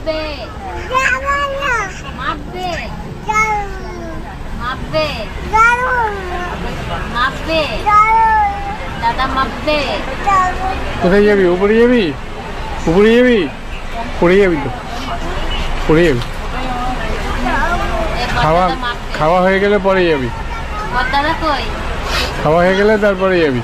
মাপবে মাপবে মাপবে মাপবে দাদা মাপবে। কোথায় যাবি? উপরে যাবি? উপরে যাবি? পড়ে যাবি তো, পড়ে যাবি। খাওয়া খাওয়া হয়ে গেলে পরে যাবি। দাদা কই? খাওয়া হয়ে গেলে তারপরে যাবি।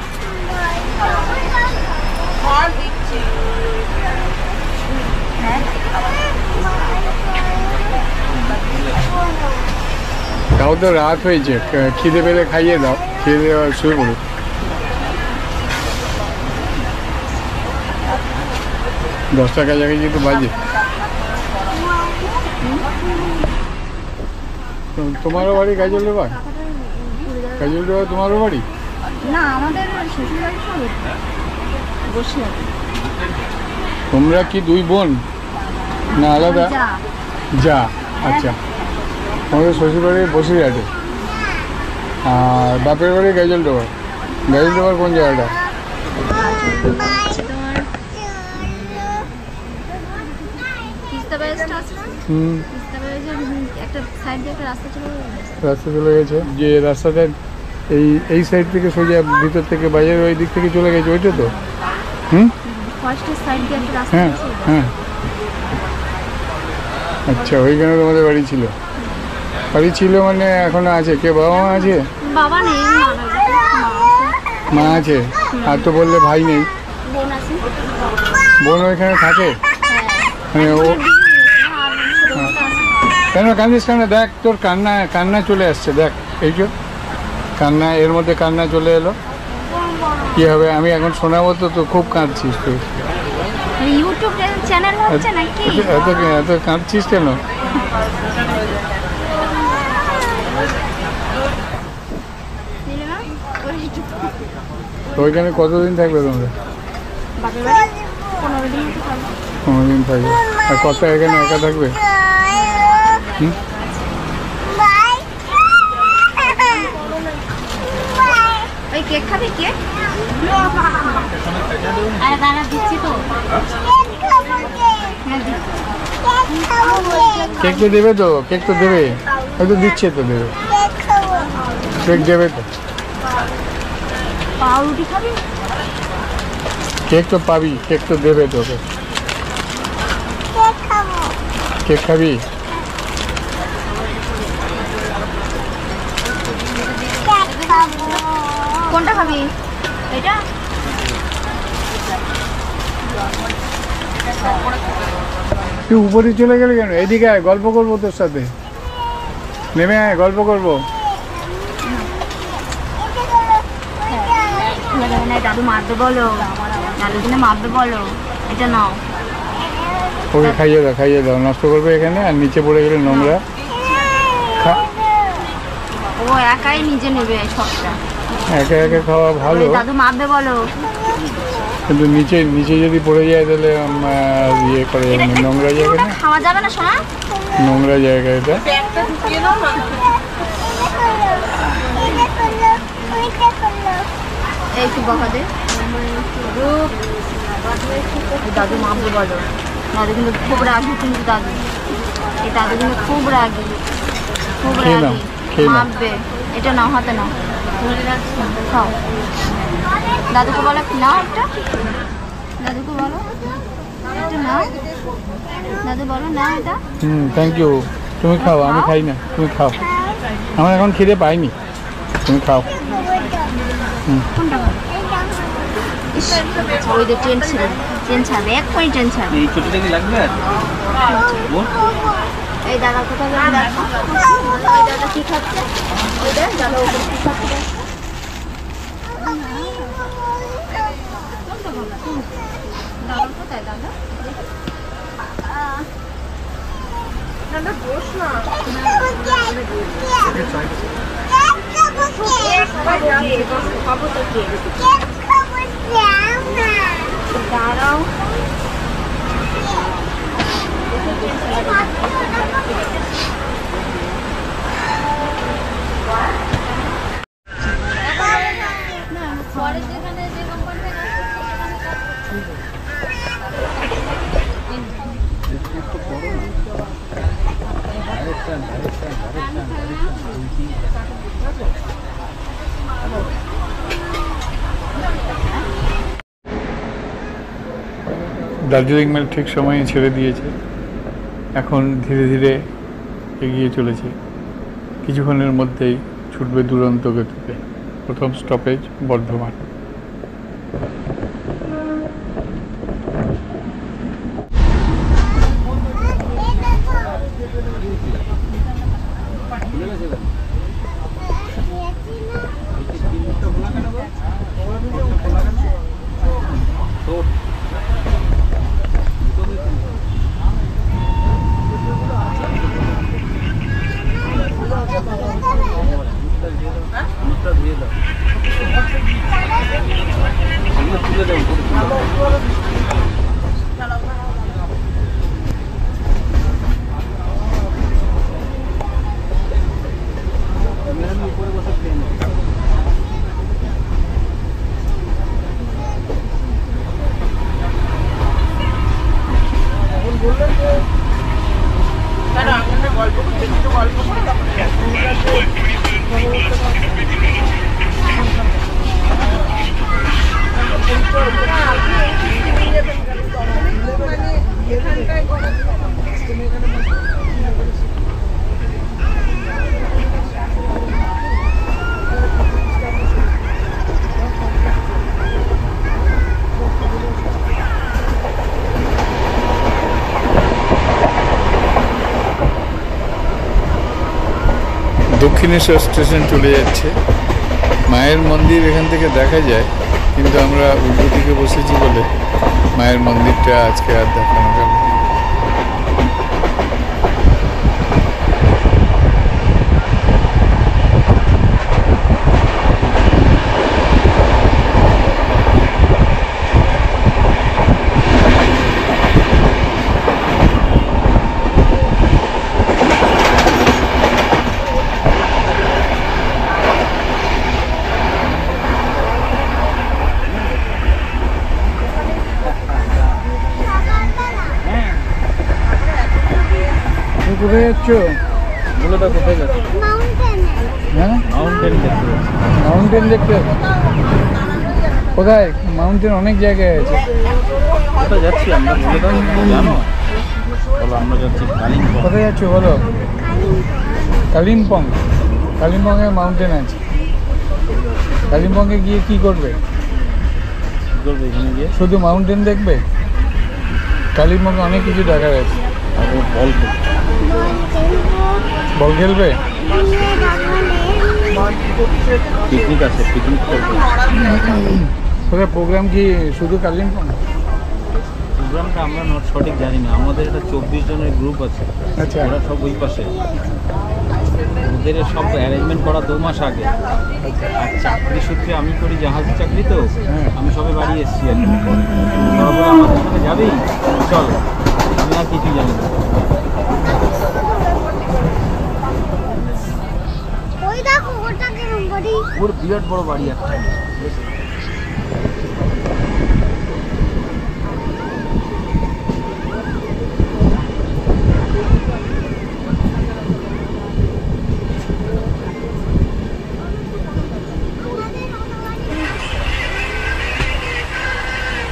তাও তো রাত হয়েছে, খিদে পেলে খাইয়ে দাও, খেয়ে দেওয়া শুরু করো। দশটা কাছাকাছি তো বাজে। তোমারও বাড়ি কাজলডোবা? কাজলডোবা তোমারও বাড়ি? না, আমাদের শ্বশুর বাড়ি বসিরহাট। তোমরা কি দুই বোন না আলাদা? যা, আচ্ছা। আমাদের শ্বশুর বাড়ি বসিরহাটে, আর বাপের বাড়ি গাজলডোবা। গাজলডোবার কোন জায়গাটা? রাস্তা চলে গেছে, যে রাস্তাটা এই সাইড থেকে সোজা ভিতর থেকে বাজারের ওই দিক থেকে চলে গেছে, ওইটা তো? হ্যাঁ হ্যাঁ, আচ্ছা। ওইখানে তোমাদের বাড়ি ছিল? বাড়ি ছিল মানে এখনো আছে? কে বাবা মা আছে? বাবা নেই, মা আছে। আর তো বললে ভাই নেই। বোন ওইখানে থাকে? মানে ও কেন কান্দিস কেন? দেখ তোর কান্না চলে আসছে, দেখ এই যে কান্না, এর মধ্যে কান্না চলে এলো। কি হবে, আমি এখন শোনাবো তো? তো খুব কাঁদছিস তুই, ইউটিউব চ্যানেল হচ্ছে নাকি? এত কাঁদছিস কেন? ওইখানে কতদিন থাকবে তোমরা? 15 দিন থাকবে। আর কত এখানে একা থাকবে? কেক খাবি? কেক? আরে দাঁড়া, দিচ্ছি তো। কেক তো দেবে তো, কেক তো দেবে, হয়তো দিচ্ছে তো, দেবে কেক, দেবে তো। পাউরুটি খাবি? কেক তো পাবি, কেক তো দেবে তোকে। কেক খাবি? কোনটা খাবি? এটা? তুই উপরে চলে গেলে কেন? এদিকে আয়, গল্প করবো তোর সাথে। নেমে আয়, গল্প করবো। দাদু মারবে বলো, দাদু কিনে মারবে বলো। এটা নাও। ওকে খাইয়ে দাও, খাইয়ে দাও, নষ্ট করবে এখানে। আর নিচে পড়ে গেলে নোংরা। ও একাই নিজে নেবে সবটা। একা একা খাওয়া ভালো, দাদু মারবে বলো। কিন্তু নিচে যদি পড়ে যায় তাহলে ইয়ে করে যাবে, নোংরা জায়গা না? খাওয়া যাবে না সোনা, নোংরা জায়গা এটা। একটু বকাদে। দাদু মারবে বলো। দাদু কিন্তু খুব রাগি, কিন্তু দাদু, এই দাদু কিন্তু খুব রাগি, খুব রাগি, মারবে। এটা নাও, হাতে নাও, খাও। দাদুকে বলো নাও একটা, দাদুকে বলো এটা নাও, দাদু বলো না এটা। Thank you. তুমি খাও, আমি খাই না, তুমি খাও। আমার এখন খিদে পাইনি, তুমি খাও। ওই যে ট্রেন ছিল, ট্রেন ছাড়বে, এক্ষুনি ট্রেন ছাড়বে। এই ছোটটা কি লাগবে? এই দাদা কোথায় যাবে দেখো, ওই দাদা কি খাচ্ছে, ওই দাদা ওপরে কি খাচ্ছে। দাদা কোথায়? দাদা দাদা বস না, খাবো তো কেক, দাঁড়াও। পরে যেখানে যে কোম্পানি দার্জিলিং মেল ঠিক সময়ে ছেড়ে দিয়েছে, এখন ধীরে ধীরে এগিয়ে চলেছে। কিছুক্ষণের মধ্যেই ছুটবে দুরন্ত গতিতে। প্রথম স্টপেজ বর্ধমান। দক্ষিণেশ্বর স্টেশন চলে যাচ্ছে। মায়ের মন্দির এখান থেকে দেখা যায়, কিন্তু আমরা উল্টো দিকে বসেছি বলে মায়ের মন্দিরটা আজকে আর দেখানো গেল। কোথায় যাচ্ছ? কোথায় যাচ্ছ? হ্যাঁ, মাউন্টেন দেখতে। কোথায় মাউন্টেন? অনেক জায়গায় আছে। কোথায় যাচ্ছি আমরা? জানো? বলো, আমরা যাচ্ছি কালিম্পং। কোথায় যাচ্ছ বলো? কালিম্পং। কালিম্পংয়ে মাউন্টেন আছে। কালিম্পংয়ে গিয়ে কি করবে? এখানে গিয়ে শুধু মাউন্টেন দেখবে? কালিম্পংয়ে অনেক কিছু দেখার আছে। বল বল খেলবে? পিকনিক আছে, পিকনিক করবো। কোথায় প্রোগ্রাম? কি শুধু কালিম্পং? প্রোগ্রামটা আমরা সঠিক জানি না। আমাদের একটা 24 জনের গ্রুপ আছে। আচ্ছা, ওরা সব ওই পাশে। ওদের সব অ্যারেঞ্জমেন্ট করা 2 মাস আগে। আর চাকরি সূত্রে আমি করি জাহাজের চাকরি, তো আমি সবে বাড়ি এসেছি আর কি। তারপরে আমাদের সাথে যাবেই, চল। আমি আর কিছুই জানি না। ওর বিরাট বড় বাড়ি একটা।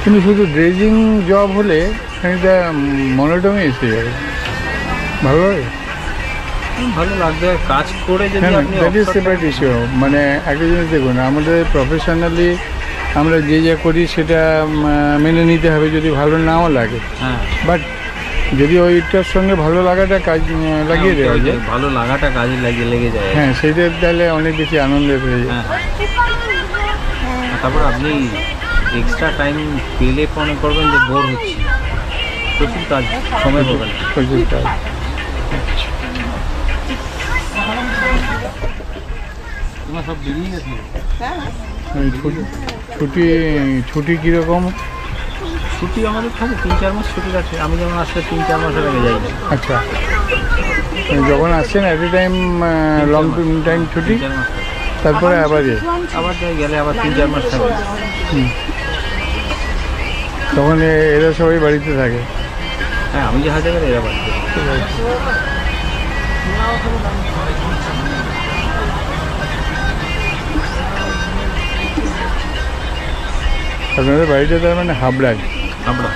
কিন্তু শুধু ড্রেজিং জব হলে খানিকটা মনোটমি এসে যাবে। ভালো লাগে, ভালো লাগবে কাজ করে। যদি আপনি দ্যাট ইজ সেপারেট ইস্যু। মানে একটা জিনিস দেখুন, আমাদের প্রফেশনালি আমরা যে যা করি সেটা মেনে নিতে হবে, যদি ভালো নাও লাগে। হ্যাঁ, বাট যদি ওইটার সঙ্গে ভালো লাগাটা কাজ লাগিয়ে দেওয়া যায়, ভালো লাগাটা কাজে লেগে যায়। হ্যাঁ, সেইটা তাহলে অনেক বেশি আনন্দের হয়ে যায়। তারপর আপনি এক্সট্রা টাইম পেলে মনে করবেন যে বোর হচ্ছি, প্রচুর কাজ, সময় পাবেন, প্রচুর কাজ। তোমার সব বেরিয়ে গেছে। ছুটি কীরকম? ছুটি আমাদের থাকে 3-4 মাস ছুটি আছে। আমি যেমন আসলে 3-4 মাসের আগে যাই না। আচ্ছা, যখন আসছেন এট এ টাইম লং টাইম ছুটি, তারপরে আবার যাই, গেলে আবার 3-4 মাস থাকে। তখন এরা সবাই বাড়িতে থাকে। হ্যাঁ, আমি জাহাজে গেলে এরা বাড়িতে। ঠিক আছে। আপনাদের বাড়িটা তার মানে হাবড়ায়? আমরা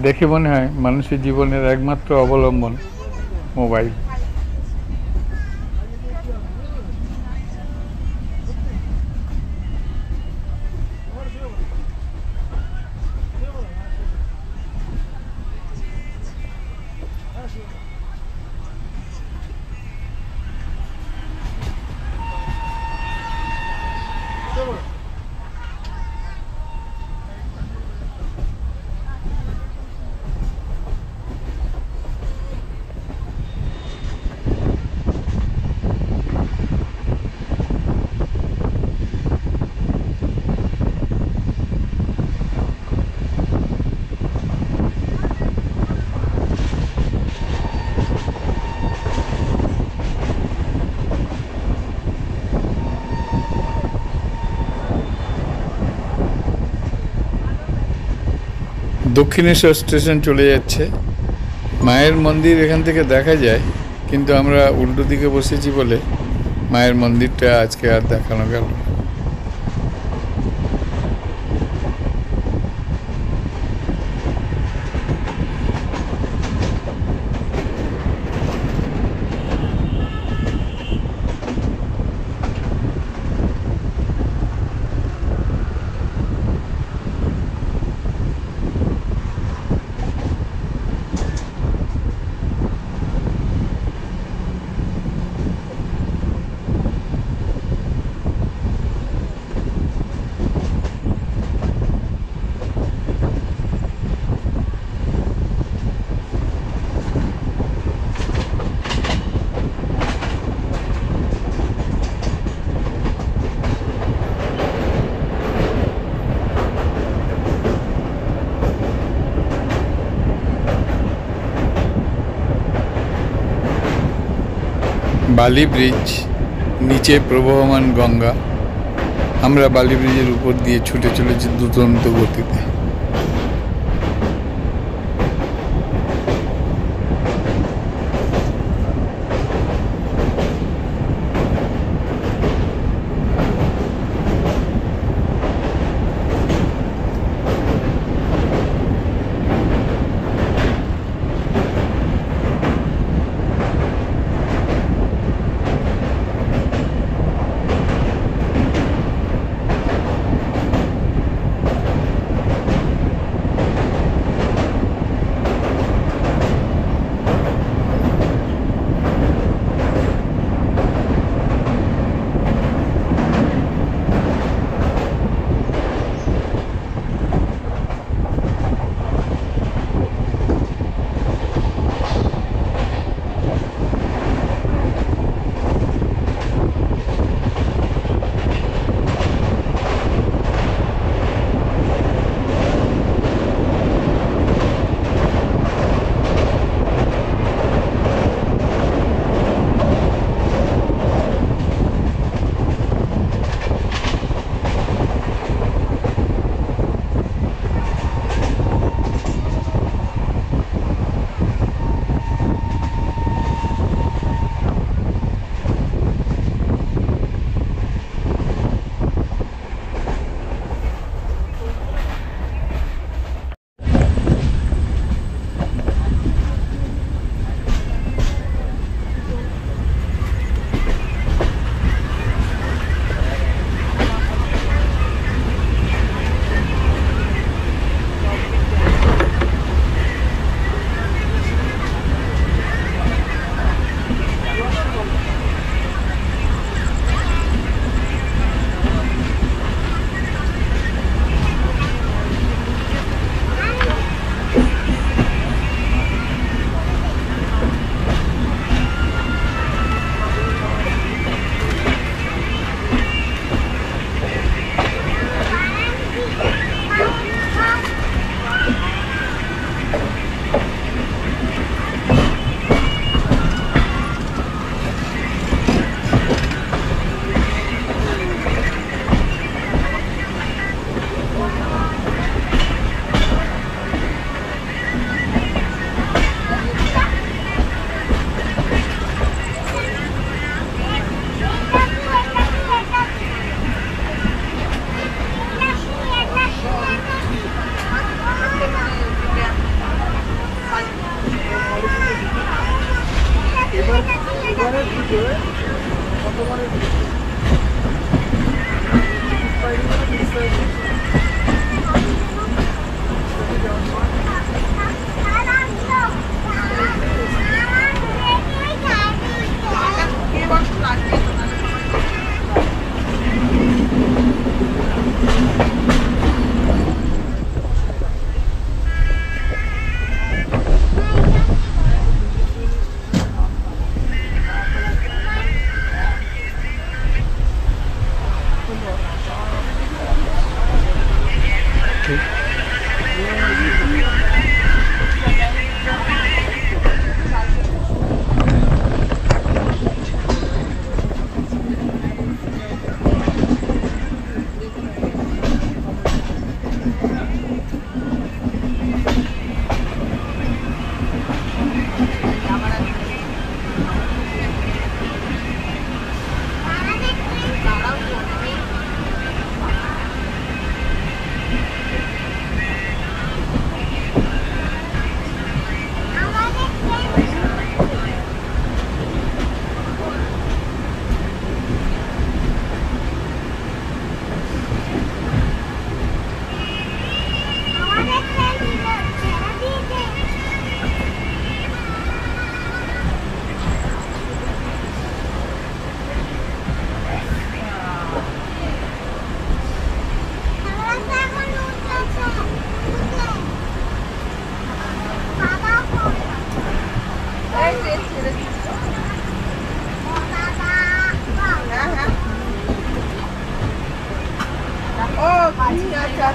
দেখে মনে হয় মানুষের জীবনের একমাত্র অবলম্বন মোবাইল। দক্ষিণেশ্বর স্টেশন চলে যাচ্ছে। মায়ের মন্দির এখান থেকে দেখা যায়, কিন্তু আমরা উল্টো দিকে বসেছি বলে মায়ের মন্দিরটা আজকে আর দেখানো গেল না। বালি ব্রিজ, নিচে প্রবহমান গঙ্গা। আমরা বালি ব্রিজের উপর দিয়ে ছুটে চলেছি দুরন্ত গতিতে।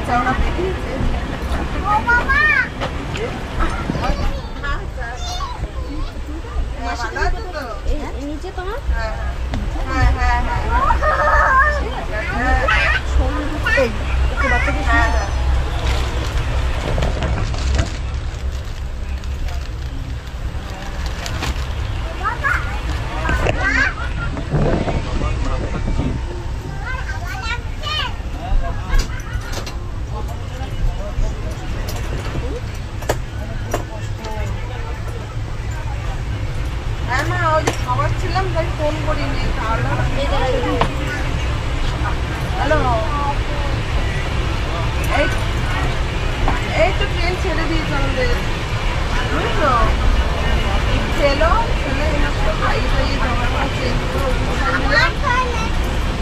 চাওড়া বেরিয়েছে। নিচে তোমার বাচ্চাকে শুনে দাও। ছিলাম তাই ফোন করিনি। হ্যালো, এই তো ট্রেন ছেড়ে দিয়েছে আমাদের, বুঝলো? ছেলে খাইয়ে খাইয়ে জমা করে চেঞ্জ করে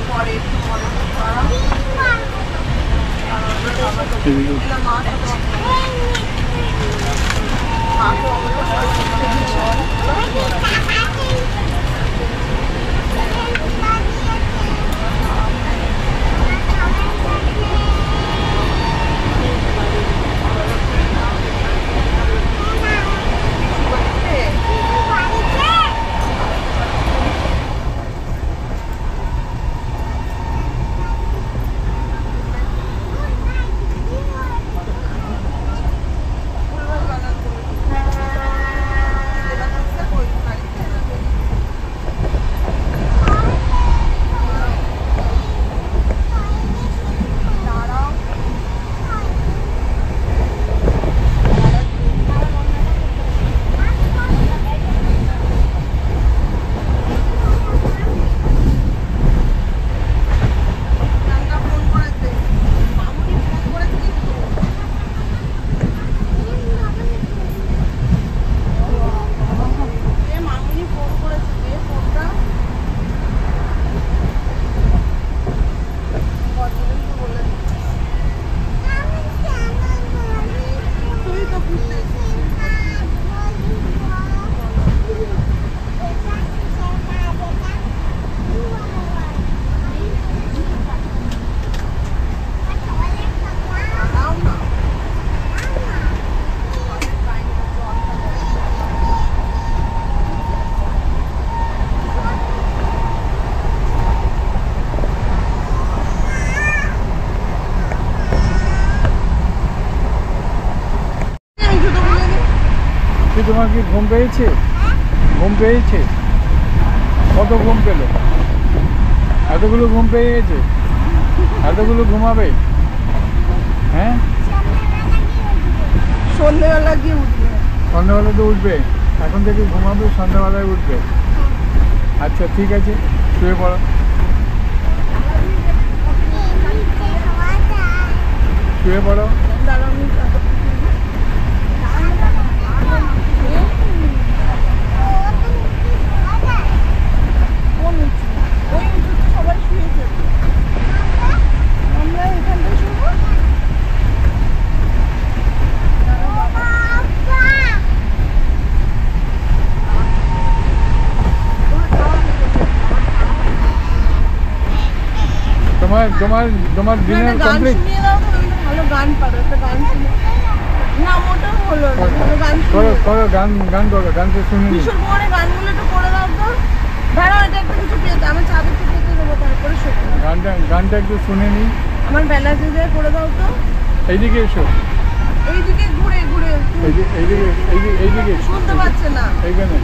পরে একটু পরে তোমার কি ঘুম পেয়েছে? ঘুম পেয়েছে? কত ঘুম পেলো? এতগুলো ঘুম পেয়ে গেছে? এতগুলো ঘুমাবে? হ্যাঁ, সন্ধ্যেবেলা গিয়ে উঠবে। সন্ধ্যাবেলা তো উঠবে, এখন থেকে ঘুমাবে, সন্ধ্যাবেলায় উঠবে। আচ্ছা ঠিক আছে, শুয়ে পড়ো। শুয়ে পড়ো। তোমার ডিনার কমপ্লিট? ভালো গান পারো, একটা গান শুনে না মোটেও হলো না। ভালো গান করো, গান করো, গান তো শুনি। কিশোর কুমারের গানগুলো একটু করে দাও তো। ধরো এটা একটা কিছু পেতে, আমি চাবি একটু পেতে দেবো, তারপরে শোনো। গানটা একটু শুনে নি। আমার বেলা দিয়ে করে দাও তো। এইদিকে এসো, এইদিকে ঘুরে এইদিকে শুনতে পাচ্ছে না। এইখানে,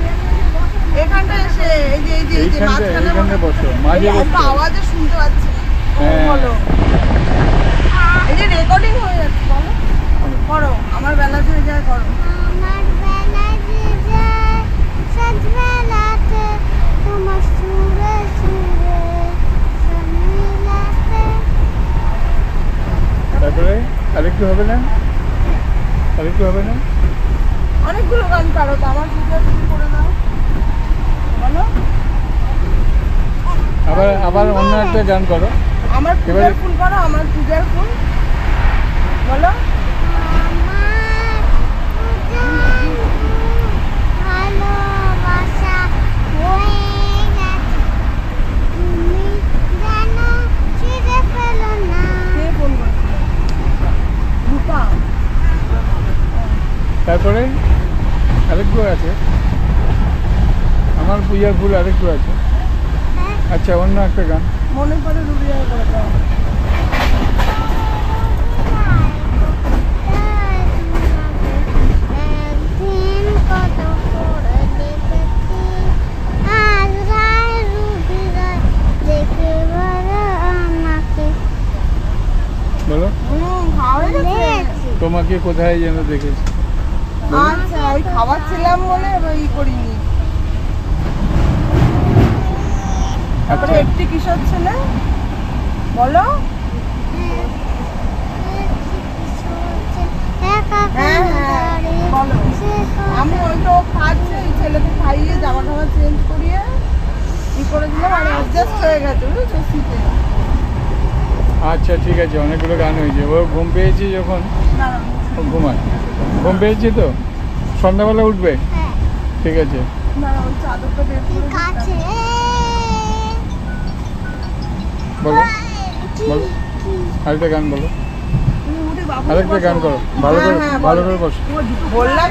এখানটা এসে এই যে এইখানে বসো, মাঝে বসো। আওয়াজে শুনতে পাচ্ছি। হ্যাঁ, বলো। এই যে রেকর্ডিং হয়ে যাচ্ছে, বলো করো। আমার বেলা দিয়ে যায় করো। আমার বেলা দিয়ে যায় সজবেলাতে তোমার সুরে সুরে সন্মিলাতে। তারপরে আরেকটু হবে না? অনেকগুলো গান পারো তো, আমার পূজা শুরু করে দাও, বলো। আবার অন্য একটা গান করো। আমার পূজার ফুল করো, আমার পূজার ফুল বলো। ভালোবাসা হয়ে গেছে, তুমি জানো ছিঁড়ে ফেলো না। কে ফোন করছে? তারপরে আরেকটু আছে, আমার পূজার ফুল আরেকটু আছে। আচ্ছা, অন্য একটা গান মনে পড়ে রুবিয়া করে দাও। বলো। খাওয়া গেছে। তোমাকে কোথায় যেন দেখেছি। আচ্ছা, ওই খাওয়াচ্ছিলাম বলে ওই করিনি। তারপরে আচ্ছা, একটি কিশোর ছেলে বলো। হ্যাঁ হ্যাঁ বলো। আমি ওই তো খাচ্ছে, ওই ছেলেকে খাইয়ে জামা টামা চেঞ্জ করিয়ে ই করে দিলাম, আর অ্যাডজাস্ট হয়ে গেছে বুঝেছো শীতে। আচ্ছা ঠিক আছে, অনেকগুলো গান হয়েছে। ও ঘুম পেয়েছি যখন ও ঘুমায়। ঘুম পেয়েছি তো, সন্ধ্যাবেলা উঠবে। ঠিক আছে, না ওই চাদরটা বের করে বলো বলো, আরেকটা গান বলো, তুমি উঠে বাবু আরেকটা গান করো, ভালো করে হ্যাঁ, ভালো বলো। করে বসো। বললাম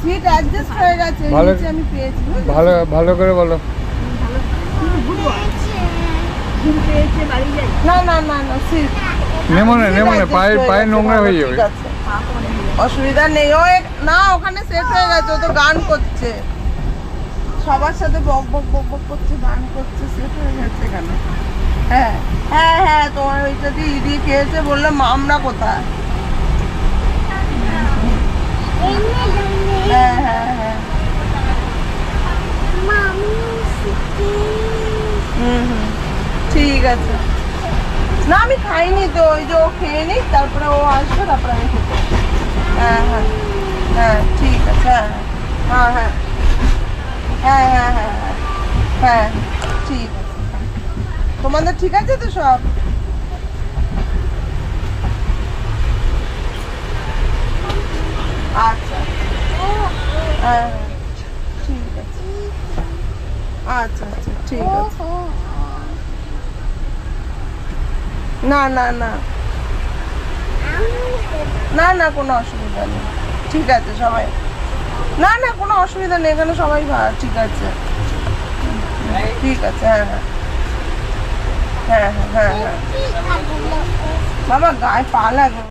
সিট অ্যাডজাস্ট হয়ে গেছে, ভালো। নিচে আমি পেয়েছি বুঝেছো? ভালো ভালো করে বলো। না না না না সিট নেমনে নেমনে পায়ে পায়ে নোংরা হয়ে যাবে। ঠিক আছে, অসুবিধা নেই। ও না ওখানে সেট হয়ে গেছে, ও তো গান করছে, সবার সাথে বক বক বক বক করছে, গান করছে, সেট হয়ে গেছে এখানে। হ্যাঁ হ্যাঁ হ্যাঁ, তোমার ওইটা দিয়ে ইডি খেয়েছে, বললাম আমরা কোথায়। হ্যাঁ হ্যাঁ হ্যাঁ হুম হুম ঠিক আছে। না আমি খাইনি তো, ওই যে ও খেয়ে নিই, তারপরে ও আসবে, তারপরে আমি খেতে। হ্যাঁ হ্যাঁ হ্যাঁ ঠিক আছে। হ্যাঁ হ্যাঁ হ্যাঁ হ্যাঁ হ্যাঁ হ্যাঁ হ্যাঁ ঠিক আছে। তোমাদের ঠিক আছে তো সব? আচ্ছা হ্যাঁ ঠিক আছে। আচ্ছা আচ্ছা ঠিক আছে। না না না না না কোনো অসুবিধা নেই, ঠিক আছে সবাই। না না কোনো অসুবিধা নেই, এখানে সবাই ঠিক আছে। ঠিক আছে হ্যাঁ হ্যাঁ হ্যাঁ হ্যাঁ হ্যাঁ বাবা গায়ে পা লাগবে।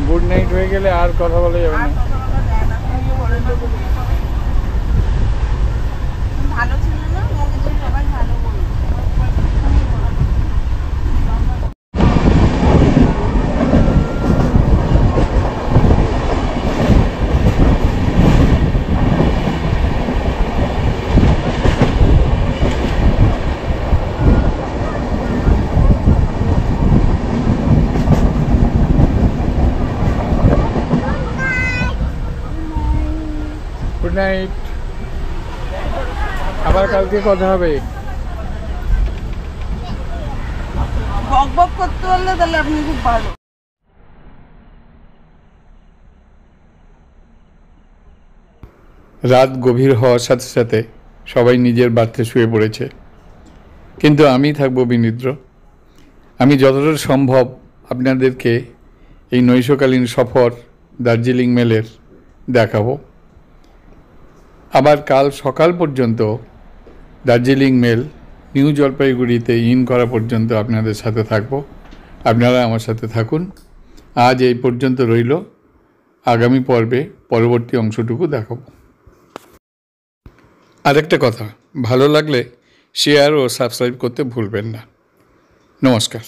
গুড নাইট হয়ে গেলে আর কথা বলা যাবে না। ভালো ছিল না, সবাই ভালো বলবে। গুড নাইট, আবার কালকে কথা হবে। বক বক করতে পারলে তাহলে আপনি খুব ভালো। রাত গভীর হওয়ার সাথে সাথে সবাই নিজের বাড়িতে শুয়ে পড়েছে, কিন্তু আমি থাকবো বিনিদ্র। আমি যতটা সম্ভব আপনাদেরকে এই নৈশকালীন সফর দার্জিলিং মেলের দেখাবো। আবার কাল সকাল পর্যন্ত দার্জিলিং মেল নিউ জলপাইগুড়িতে ইন করা পর্যন্ত আপনাদের সাথে থাকব। আপনারা আমার সাথে থাকুন। আজ এই পর্যন্ত রইল, আগামী পর্বে পরবর্তী অংশটুকু দেখাবো। আরেকটা কথা, ভালো লাগলে শেয়ার ও সাবস্ক্রাইব করতে ভুলবেন না। নমস্কার।